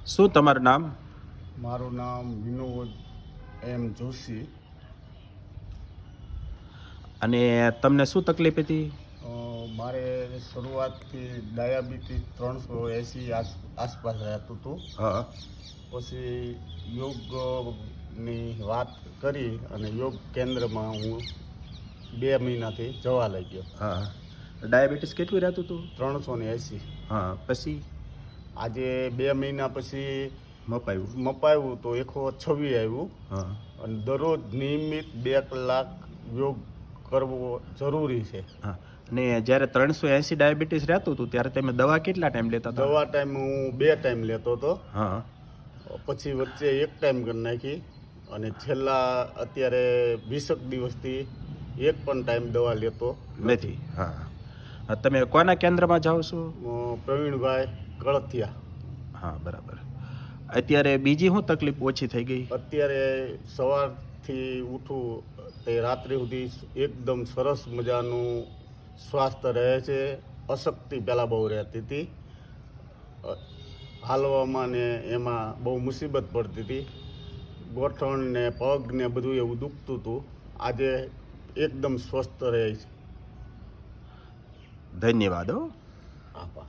શું તમારું નામ? મારું નામ વિનોદ એમ જોશી. અને તમને શું તકલીફ હતી? મારે શરૂઆતથી ડાયાબિટીસ 380 આસપાસ રહેતું હતું. હા. પછી યોગની વાત કરી અને યોગ કેન્દ્રમાં હું 2 મહિનાથી જવા લાગ્યો. હા. ડાયાબિટીસ કેટલું રહેતું હતું? 380. હા. પછી આજે 2 મહિના પછી મપાયું. તો 126 આવ્યું. હા. અને દરરોજ નિયમિત 2 કલાક યોગ કરવો જરૂરી છે. હા. અને જ્યારે 380 ડાયાબિટીસ રહેતું હતું ત્યારે તમે દવા કેટલા ટાઈમ લેતા હતા? દવા ટાઈમ હું 2 ટાઈમ લેતો હતો. હા. પછી વચ્ચે 1 ટાઈમ કરી નાખી અને છેલ્લા અત્યારે 20 દિવસથી 1 પણ ટાઈમ દવા લેતો નથી. હા. તમે કોના કેન્દ્રમાં જાઓ છો? પ્રવીણભાઈ કળથિયા. હા, બરાબર. અત્યારે બીજી શું તકલીફ ઓછી થઈ ગઈ? અત્યારે સવારથી ઉઠું તે રાત્રે સુધી એકદમ સરસ મજાનું સ્વાસ્થ્ય રહે છે. અશક્તિ પહેલાં બહુ રહેતી હતી, હાલવામાં ને એમાં બહુ મુસીબત પડતી હતી. ગોઠણ ને પગ ને બધું એવું દુખતું હતું. આજે એકદમ સ્વસ્થ રહે છે. ધન્યવાદ. આભાર.